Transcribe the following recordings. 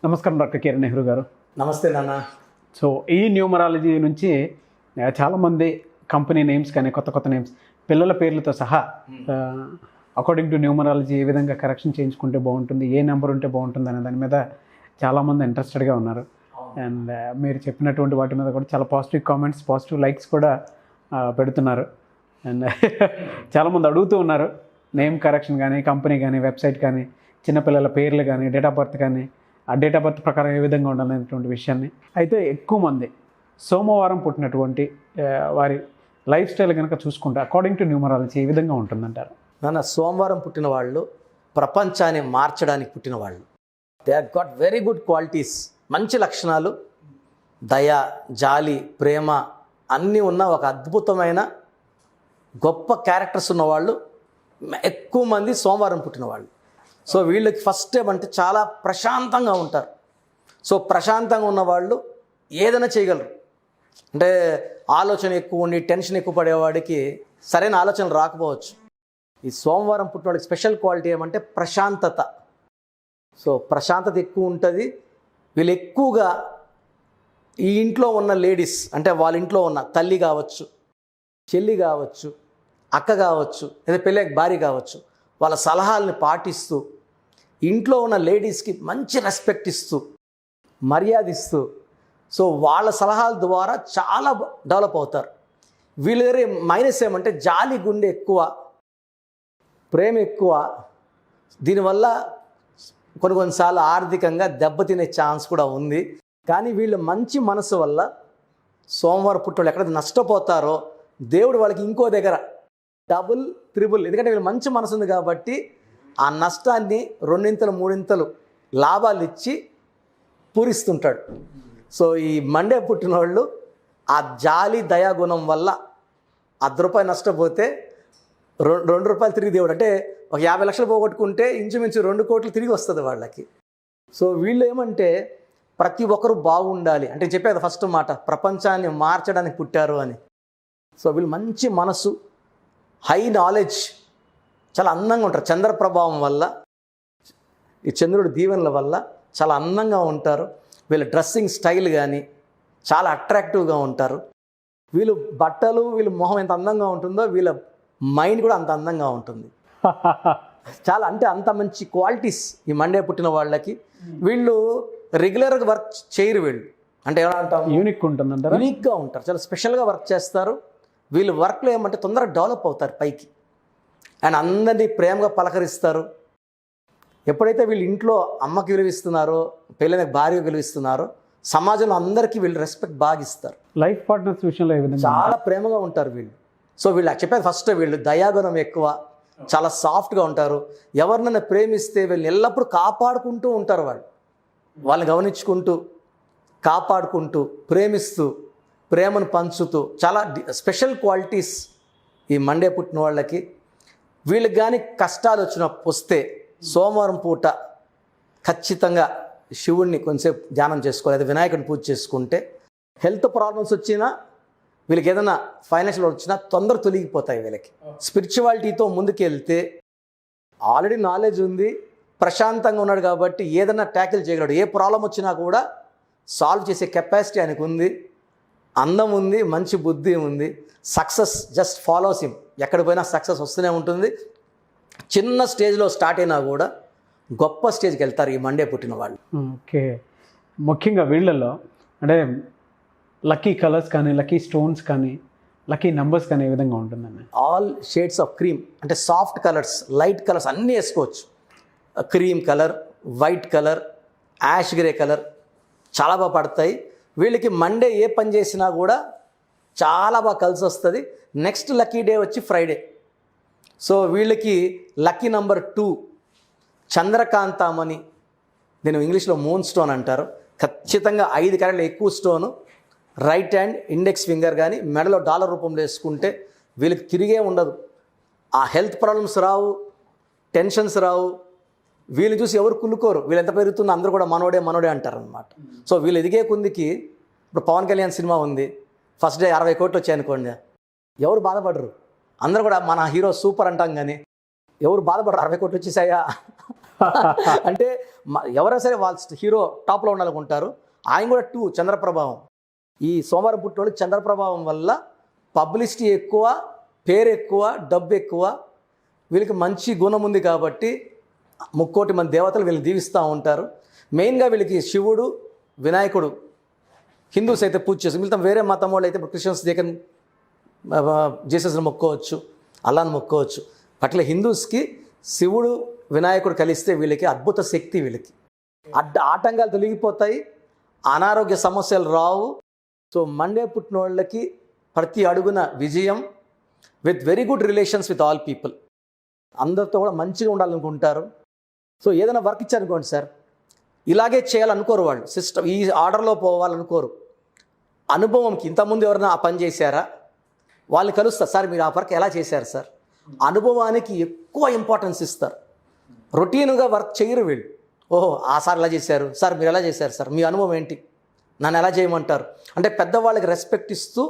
నమస్కారం డాక్టర్ కిరణ్ నెహ్రూ గారు. నమస్తే నాన్న. సో ఈ న్యూమరాలజీ నుంచి చాలామంది కంపెనీ నేమ్స్ కానీ కొత్త కొత్త నేమ్స్ పిల్లల పేర్లతో సహా అకార్డింగ్ టు న్యూమరాలజీ ఏ విధంగా కరెక్షన్ చేయించుకుంటే బాగుంటుంది, ఏ నెంబర్ ఉంటే బాగుంటుంది అనే దాని మీద చాలామంది ఇంట్రెస్టెడ్గా ఉన్నారు. అండ్ మీరు చెప్పినటువంటి వాటి మీద కూడా చాలా పాజిటివ్ కామెంట్స్, పాజిటివ్ లైక్స్ కూడా పెడుతున్నారు. అండ్ చాలామంది అడుగుతూ ఉన్నారు నేమ్ కరెక్షన్ కానీ, కంపెనీ కానీ, వెబ్సైట్ కానీ, చిన్నపిల్లల పేర్లు కానీ, డేట్ ఆఫ్ బర్త్ కానీ, ఆ డేట్ ఆఫ్ బర్త్ ప్రకారం ఏ విధంగా ఉండాలనేటువంటి విషయాన్ని. అయితే ఎక్కువ మంది సోమవారం పుట్టినటువంటి వారి లైఫ్ స్టైల్ కనుక చూసుకుంటే అకార్డింగ్ టు న్యూమరాలజీ ఏ విధంగా ఉంటుందంటారు? నాన్న, సోమవారం పుట్టిన వాళ్ళు ప్రపంచాన్ని మార్చడానికి పుట్టిన వాళ్ళు. They are got very good qualities, మంచి లక్షణాలు, దయ, జాలి, ప్రేమ అన్నీ ఉన్న ఒక అద్భుతమైన గొప్ప క్యారెక్టర్స్ ఉన్నవాళ్ళు ఎక్కువ మంది సోమవారం పుట్టిన వాళ్ళు. సో వీళ్ళకి ఫస్ట్ ఏమంటే చాలా ప్రశాంతంగా ఉంటారు. సో ప్రశాంతంగా ఉన్నవాళ్ళు ఏదైనా చేయగలరు. అంటే ఆలోచన ఎక్కువ ఉండి టెన్షన్ ఎక్కువ పడేవాడికి సరైన ఆలోచనలు రాకపోవచ్చు. ఈ సోమవారం పుట్టిన వాళ్ళకి స్పెషల్ క్వాలిటీ ఏమంటే ప్రశాంతత. సో ప్రశాంతత ఎక్కువ ఉంటుంది. వీళ్ళు ఎక్కువగా ఈ ఇంట్లో ఉన్న లేడీస్, అంటే వాళ్ళ ఇంట్లో ఉన్న తల్లి కావచ్చు, చెల్లి కావచ్చు, అక్క కావచ్చు, లేదా పెళ్ళి భార్య కావచ్చు, వాళ్ళ సలహాలని పాటిస్తూ ఇంట్లో ఉన్న లేడీస్కి మంచి రెస్పెక్ట్ ఇస్తూ, మర్యాద ఇస్తూ, సో వాళ్ళ సలహాల ద్వారా చాలా డెవలప్ అవుతారు. వీళ్ళ దగ్గర మైనస్ ఏమంటే జాలి, గుండె ఎక్కువ, ప్రేమ ఎక్కువ. దీనివల్ల కొన్నిసార్లు ఆర్థికంగా దెబ్బతినే ఛాన్స్ కూడా ఉంది. కానీ వీళ్ళు మంచి మనసు వల్ల సోమవారం పుట్టోళ్ళు ఎక్కడ నష్టపోతారో దేవుడు వాళ్ళకి ఇంకో దగ్గర డబుల్, త్రిబుల్, ఎందుకంటే వీళ్ళు మంచి మనసు ఉంది కాబట్టి ఆ నష్టాన్ని రెండింతలు, మూడింతలు లాభాలు ఇచ్చి పూరిస్తుంటాడు. సో ఈ మండే పుట్టిన వాళ్ళు ఆ జాలి, దయాగుణం వల్ల ₹10 నష్టపోతే ₹2 తిరిగి దేవుడు, అంటే ఒక 50 లక్షలు పోగొట్టుకుంటే ఇంచుమించు 2 కోట్లు తిరిగి వస్తుంది వాళ్ళకి. సో వీళ్ళు ఏమంటే ప్రతి ఒక్కరు బాగుండాలి అంటే చెప్పేది ఫస్ట్ మాట, ప్రపంచాన్ని మార్చడానికి పుట్టారు అని. సో వీళ్ళు మంచి మనసు, హై నాలెడ్జ్, చాలా అందంగా ఉంటారు. చంద్ర ప్రభావం వల్ల, ఈ చంద్రుడి దీవెనల వల్ల చాలా అందంగా ఉంటారు. వీళ్ళ డ్రెస్సింగ్ స్టైల్ కానీ చాలా అట్రాక్టివ్గా ఉంటారు. వీళ్ళు బట్టలు, వీళ్ళ మొహం ఎంత అందంగా ఉంటుందో వీళ్ళ మైండ్ కూడా అంత అందంగా ఉంటుంది. చాలా అంటే అంత మంచి క్వాలిటీస్ ఈ మండే పుట్టిన వాళ్ళకి. వీళ్ళు రెగ్యులర్గా వర్క్ చేయరు. వీళ్ళు అంటే ఎలా అంటారు, యూనిక్ ఉంటుందంటారు. యూనిక్గా ఉంటారు, చాలా స్పెషల్గా వర్క్ చేస్తారు. వీళ్ళు వర్క్లో ఏమంటే తొందరగా డెవలప్ అవుతారు పైకి. అండ్ అందరినీ ప్రేమగా పలకరిస్తారు. ఎప్పుడైతే వీళ్ళు ఇంట్లో అమ్మకి విలువిస్తున్నారో, పెళ్ళైన భార్యకు విలువిస్తున్నారో, సమాజంలో అందరికీ వీళ్ళు రెస్పెక్ట్ బాగా ఇస్తారు. లైఫ్ పార్ట్నర్స్ విషయంలో ఏ విధంగా చాలా ప్రేమగా ఉంటారు వీళ్ళు. సో వీళ్ళు చెప్పేది ఫస్ట్, వీళ్ళు దయాగుణం ఎక్కువ, చాలా సాఫ్ట్గా ఉంటారు. ఎవరినైనా ప్రేమిస్తే వీళ్ళు ఎల్లప్పుడూ కాపాడుకుంటూ ఉంటారు. వాళ్ళని గమనించుకుంటూ, కాపాడుకుంటూ, ప్రేమిస్తూ, ప్రేమను పంచుతూ, చాలా స్పెషల్ క్వాలిటీస్ ఈ మండే పుట్టిన వాళ్ళకి. వీళ్ళకి కానీ కష్టాలు వస్తే సోమవారం పూట ఖచ్చితంగా శివుడిని కొంచెంసేపు ధ్యానం చేసుకోవాలి, లేదా వినాయకుడిని పూజ చేసుకుంటే హెల్త్ ప్రాబ్లమ్స్ వచ్చినా, వీళ్ళకి ఏదైనా ఫైనాన్షియల్ వచ్చినా తొందర తొలగిపోతాయి. వీళ్ళకి స్పిరిచువాలిటీతో ముందుకెళ్తే ఆల్రెడీ నాలెడ్జ్ ఉంది, ప్రశాంతంగా ఉన్నాడు కాబట్టి ఏదైనా ట్యాకిల్ చేయగలడు. ఏ ప్రాబ్లం వచ్చినా కూడా సాల్వ్ చేసే కెపాసిటీ ఆయనకు ఉంది, అందం ఉంది, మంచి బుద్ధి ఉంది. Success just follows him. ఎక్కడ పోయినా సక్సెస్ వస్తూనే ఉంటుంది. చిన్న స్టేజ్లో స్టార్ట్ అయినా కూడా గొప్ప స్టేజ్కి వెళ్తారు ఈ మండే పుట్టిన వాళ్ళు. ఓకే, ముఖ్యంగా వీళ్ళల్లో అంటే లక్కీ కలర్స్ కానీ, లక్కీ స్టోన్స్ కానీ, లక్కీ నెంబర్స్ కానీ ఏ విధంగా ఉంటుందండి? ఆల్ షేడ్స్ ఆఫ్ క్రీమ్, అంటే సాఫ్ట్ కలర్స్, లైట్ కలర్స్ అన్నీ వేసుకోవచ్చు. Cream colour, white colour, ash grey colour చాలా బాగా పడతాయి. వీళ్ళకి మండే ఏ పని చేసినా కూడా చాలా బాగా కలిసి వస్తుంది. నెక్స్ట్ లక్కీ డే వచ్చి ఫ్రైడే. సో వీళ్ళకి లక్కీ నెంబర్ 2 చంద్రకాంతామణి, దీని ఇంగ్లీష్లో మూన్ స్టోన్ అంటారు. ఖచ్చితంగా 5 క్యారెట్లు ఎక్కువ stone right hand index finger కానీ మెడలో డాలర్ రూపంలో వేసుకుంటే వీళ్ళకి తిరిగే ఉండదు. ఆ హెల్త్ ప్రాబ్లమ్స్ రావు, టెన్షన్స్ రావు. వీళ్ళు చూసి ఎవరు కుళ్ళుకోరు. వీళ్ళు ఎంత పెరుగుతున్నా అందరూ కూడా మనోడే మనోడే అంటారు అనమాట. సో వీళ్ళు ఎదిగే కొందికి, ఇప్పుడు పవన్ కళ్యాణ్ సినిమా ఉంది, ఫస్ట్ డే 60 కోట్లు వచ్చాయి అనుకోండి, ఎవరు బాధపడరు. అందరూ కూడా మన హీరో సూపర్ అంటాం, కానీ ఎవరు బాధపడరు. 60 కోట్లు వచ్చేసాయా అంటే ఎవరైనా సరే వాళ్ళ హీరో టాప్లో ఉండాలనుకుంటారు. ఆయన కూడా 2 చంద్రప్రభావం. ఈ సోమవారం పుట్టిన వాళ్ళకి చంద్రప్రభావం వల్ల పబ్లిసిటీ ఎక్కువ, పేరు ఎక్కువ, డబ్బు ఎక్కువ. వీళ్ళకి మంచి గుణం ఉంది కాబట్టి 3,000,000 మంది దేవతలు వీళ్ళని దీవిస్తూ ఉంటారు. మెయిన్గా వీళ్ళకి శివుడు, వినాయకుడు హిందూస్ అయితే పూజ చేస్తారు. మిగతా వేరే మతం వాళ్ళు అయితే ఇప్పుడు క్రిస్టియన్స్ దగ్గర జీసస్ని మొక్కోవచ్చు, అల్లాని మొక్కోవచ్చు. అట్లా హిందూస్కి శివుడు, వినాయకుడు కలిస్తే వీళ్ళకి అద్భుత శక్తి. వీళ్ళకి ఆటంకాలు తొలగిపోతాయి, అనారోగ్య సమస్యలు రావు. సో మండే పుట్టిన వాళ్ళకి ప్రతి అడుగున విజయం, with very good relations with all people. అందరితో కూడా మంచిగా ఉండాలనుకుంటారు. సో ఏదైనా వర్క్ ఇచ్చారనుకోండి సార్, ఇలాగే చేయాలనుకోరు వాళ్ళు. సిస్టమ్ ఈ ఆర్డర్లో పోవాలనుకోరు. అనుభవంకి ఇంతకుముందు ఎవరైనా ఆ పని చేశారా వాళ్ళని కలుస్తారు. సార్ మీరు ఆ వర్క్ ఎలా చేశారు సార్? అనుభవానికి ఎక్కువ ఇంపార్టెన్స్ ఇస్తారు. రొటీన్గా వర్క్ చేయరు వీళ్ళు. ఓహో ఆ సార్ ఎలా చేశారు, సార్ మీరు ఎలా చేశారు, సార్ మీ అనుభవం ఏంటి, నన్ను ఎలా చేయమంటారు అంటే పెద్దవాళ్ళకి రెస్పెక్ట్ ఇస్తూ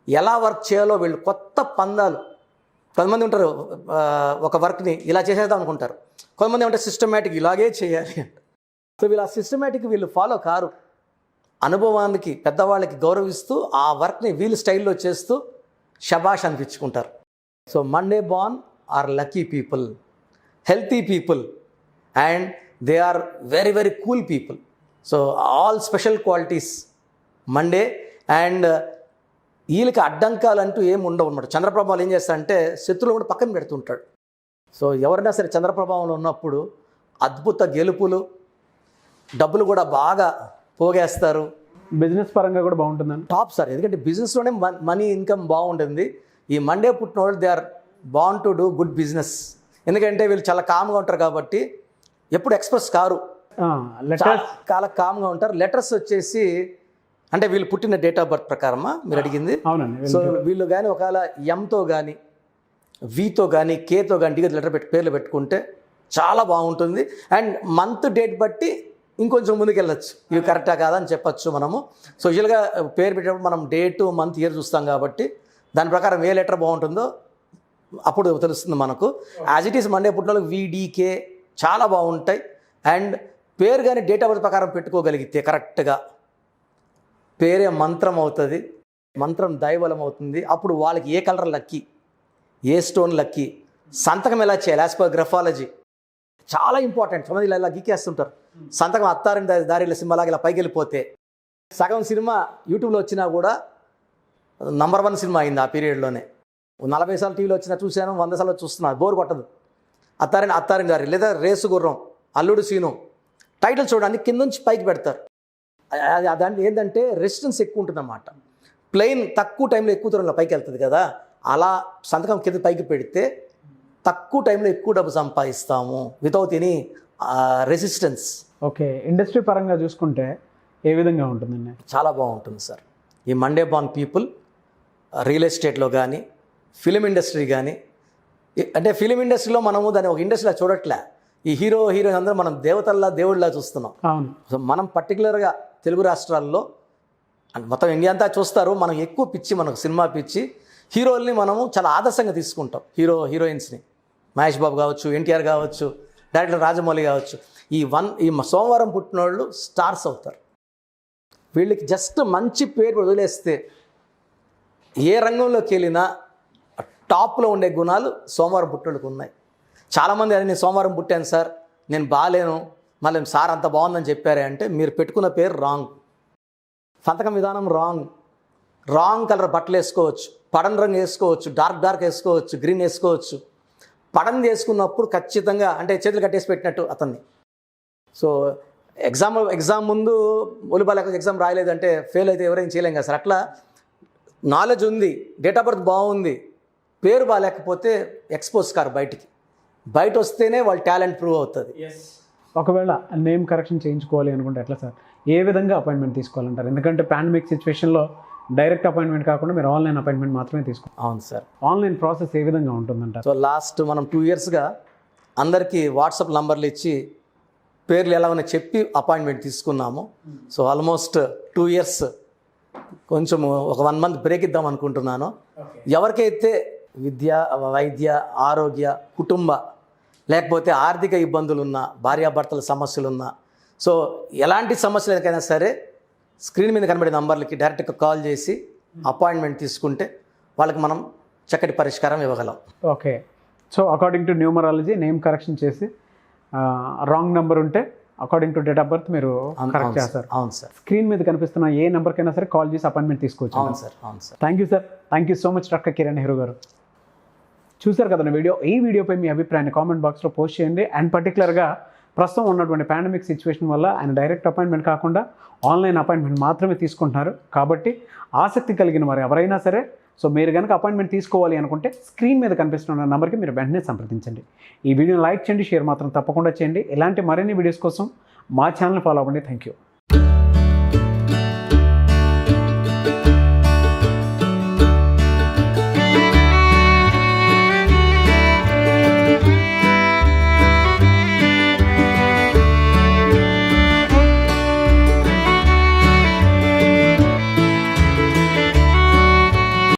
ఎలా వర్క్ చేయాలో వీళ్ళు కొత్త పందాలు. కొంతమంది ఉంటారు ఒక వర్క్ని ఇలా చేసేద్దాం అనుకుంటారు, కొంతమంది ఉంటారు సిస్టమేటిక్ ఇలాగే చేయాలి. సో వీళ్ళు ఆ సిస్టమేటిక్ వీళ్ళు ఫాలో కారు. అనుభవానికి పెద్దవాళ్ళకి గౌరవిస్తూ ఆ వర్క్ని వీళ్ళు స్టైల్లో చేస్తూ షబాష్ అనిపించుకుంటారు. So Monday born are lucky people, healthy people, and they are very very cool people. So all special qualities Monday. And వీళ్ళకి అడ్డంకాలు అంటూ ఏమి ఉండవు అనమాట. చంద్రప్రభావం ఏం చేస్తాడంటే శత్రువులు కూడా పక్కన పెడుతుంటాడు. సో ఎవరైనా సరే చంద్రప్రభావంలో ఉన్నప్పుడు అద్భుత గెలుపులు, డబ్బులు కూడా బాగా పోగేస్తారు. బిజినెస్ పరంగా కూడా బాగుంటుందండి. టాప్ సార్, ఎందుకంటే బిజినెస్లోనే మనీ ఇన్కమ్ బాగుంటుంది. ఈ మండే పుట్టిన వాళ్ళు they are born to do good business. ఎందుకంటే వీళ్ళు చాలా కామ్గా ఉంటారు కాబట్టి ఎప్పుడు ఎక్స్ప్రెస్ కారు, చాలా కామ్గా ఉంటారు. లెటర్స్ వచ్చేసి అంటే వీళ్ళు పుట్టిన డేట్ ఆఫ్ బర్త్ ప్రకారమా మీరు అడిగింది? అవునండి. సో వీళ్ళు కానీ ఒకవేళ ఎంతో కానీ వితో కానీ కేతో కానీ లెటర్ పేర్లు పెట్టుకుంటే చాలా బాగుంటుంది. అండ్ మంత్ డేట్ బట్టి ఇంకొంచెం ముందుకు వెళ్ళచ్చు, ఇవి కరెక్టా కాదా అని చెప్పచ్చు మనము. సో యూజువల్గా పేరు పెట్టేటప్పుడు మనం డేటు, మంత్, ఇయర్ చూస్తాం కాబట్టి దాని ప్రకారం ఏ లెటర్ బాగుంటుందో అప్పుడు తెలుస్తుంది మనకు. యాజ్ ఇట్ ఈస్ మండే పుట్టిన వీడీకే చాలా బాగుంటాయి. అండ్ పేరు కానీ డేట్ ఆఫ్ బర్త్ ప్రకారం పెట్టుకోగలిగితే కరెక్ట్గా పేరే మంత్రం అవుతుంది, మంత్రం దైవలం అవుతుంది. అప్పుడు వాళ్ళకి ఏ కలర్ లక్కీ, ఏ స్టోన్ లక్కీ, సంతకం ఎలా చేయాలి యాజ్ పర్ గ్రఫాలజీ చాలా ఇంపార్టెంట్. కొంతమంది ఇలా గీకేస్తుంటారు. సంతకం అత్తారిని దారిలో సినిమాలాగా ఇలా పైకి వెళ్ళిపోతే సగం సినిమా యూట్యూబ్లో వచ్చినా కూడా నంబర్ 1 సినిమా అయింది ఆ పీరియడ్లోనే. 40 సార్లు టీవీలో వచ్చినా చూశాను, 100 సార్లు చూస్తున్నాను, బోర్ కొట్టదు. అత్తారిని దారి లేదా రేసు గుర్రం, అల్లుడు సీను టైటిల్ చూడడానికి కింద నుంచి పైకి పెడతారు. దాంట్లో ఏంటంటే రెసిస్టెన్స్ ఎక్కువ ఉంటుందన్నమాట. ప్లెయిన్ తక్కువ టైంలో ఎక్కువ దూరంలో పైకి వెళ్తుంది కదా, అలా సంతకం కింద పైకి పెడితే తక్కువ టైంలో ఎక్కువ డబ్బు సంపాదిస్తాము without any resistance. Okay, industry పరంగా చూసుకుంటే ఏ విధంగా ఉంటుందండి? చాలా బాగుంటుంది సార్. ఈ మండే బార్న్ పీపుల్ రియల్ ఎస్టేట్లో కానీ, ఫిలిం ఇండస్ట్రీ కానీ, అంటే ఫిలిం ఇండస్ట్రీలో మనము దాన్ని ఒక ఇండస్ట్రీలా చూడట్లే. ఈ హీరోయిన్ అందరూ మనం దేవతల్లా, దేవుళ్ళలా చూస్తున్నాం. అవును. సో మనం పర్టికులర్గా తెలుగు రాష్ట్రాల్లో మొత్తం ఇండియా అంతా చూస్తారు. మనం ఎక్కువ పిచ్చి, మనకు సినిమా పిచ్చి. హీరోల్ని మనము చాలా ఆదర్శంగా తీసుకుంటాం. హీరోయిన్స్ని మహేష్ బాబు కావచ్చు, ఎన్టీఆర్ కావచ్చు, డైరెక్టర్ రాజమౌళి కావచ్చు. ఈ సోమవారం పుట్టిన వాళ్ళు స్టార్స్ అవుతారు. వీళ్ళకి జస్ట్ మంచి పేరు వదిలేస్తే ఏ రంగంలోకి వెళ్ళినా టాప్లో ఉండే గుణాలు సోమవారం పుట్టినోళ్ళకి ఉన్నాయి. చాలామంది అది నేను సోమవారం పుట్టాను సార్, నేను బాగాలేను, మళ్ళీ సార్ అంత బాగుందని చెప్పారే అంటే మీరు పెట్టుకున్న పేరు రాంగ్. సంతకం విధానం రాంగ్ కలర్ బట్టలు వేసుకోవచ్చు, పడని రంగు వేసుకోవచ్చు, డార్క్ వేసుకోవచ్చు, గ్రీన్ వేసుకోవచ్చు. పడని వేసుకున్నప్పుడు ఖచ్చితంగా అంటే చేతులు కట్టేసి పెట్టినట్టు అతన్ని. సో ఎగ్జామ్ ముందు ఒలిబాలేక ఎగ్జామ్ రాయలేదంటే ఫెయిల్ అయితే ఎవరైనా చేయలేం కదా సార్. అట్లా నాలెడ్జ్ ఉంది, డేట్ ఆఫ్ బర్త్ బాగుంది, పేరు బాగాలేకపోతే ఎక్స్పోజ్ కారు బయట వస్తేనే వాళ్ళ టాలెంట్ ప్రూవ్ అవుతుంది. ఒకవేళ నేమ్ కరెక్షన్ చేయించుకోవాలి అనుకుంటే ఎట్లా సార్, ఏ విధంగా అపాయింట్మెంట్ తీసుకోవాలంటారు? ఎందుకంటే పాండమిక్ సిచ్యువేషన్లో డైరెక్ట్ అపాయింట్మెంట్ కాకుండా మీరు ఆన్లైన్ అపాయింట్మెంట్ మాత్రమే తీసుకోవాలి. అవును సార్. ఆన్లైన్ ప్రాసెస్ ఏ విధంగా ఉంటుందంటారు? సో లాస్ట్ మనం 2 yearsగా అందరికీ వాట్సాప్ నంబర్లు ఇచ్చి పేర్లు ఎలా ఉన్నా చెప్పి అపాయింట్మెంట్ తీసుకున్నాము. సో ఆల్మోస్ట్ 2 years, కొంచెం ఒక 1 month బ్రేక్ ఇద్దాం అనుకుంటున్నాను. ఎవరికైతే విద్య, వైద్య, ఆరోగ్య, కుటుంబ లేకపోతే ఆర్థిక ఇబ్బందులున్నా, భార్యాభర్తల సమస్యలున్నా, సో ఎలాంటి సమస్యలకైనా సరే స్క్రీన్ మీద కనబడే నంబర్లకి డైరెక్ట్గా కాల్ చేసి అపాయింట్మెంట్ తీసుకుంటే వాళ్ళకి మనం చక్కటి పరిష్కారం ఇవ్వగలం. Okay. So according to numerology name correction చేసి రాంగ్ నెంబర్ ఉంటే according to date of birth మీరు కరెక్ట్ చేస్తారు. అవును సార్. స్క్రీన్ మీద కనిపిస్తున్న ఏ నెంబర్కైనా సరే కాల్ చేసి అపాయింట్మెంట్ తీసుకోవచ్చు. అవును సార్. అవును sir. Thank you sir. Thank you so much doctor Kiran Nehru గారు. చూశారు కదా వీడియో. ఈ వీడియోపై మీ అభిప్రాయాన్ని కామెంట్ బాక్స్లో పోస్ట్ చేయండి. అండ్ పర్టికులర్గా ప్రస్తుతం ఉన్నటువంటి పాండమిక్ సిచ్యువేషన్ వల్ల ఆయన డైరెక్ట్ అపాయింట్మెంట్ కాకుండా ఆన్లైన్ అపాయింట్మెంట్ మాత్రమే తీసుకుంటున్నారు. కాబట్టి ఆసక్తి కలిగిన వారు ఎవరైనా సరే, సో మీరు కనుక అపాయింట్మెంట్ తీసుకోవాలి అనుకుంటే స్క్రీన్ మీద కనిపిస్తున్న నెంబర్కి మీరు వెంటనే సంప్రదించండి. ఈ వీడియోని లైక్ చేయండి, షేర్ మాత్రం తప్పకుండా చేయండి. ఇలాంటి మరిన్ని వీడియోస్ కోసం మా ఛానల్ ఫాలో అవ్వండి. Thank you.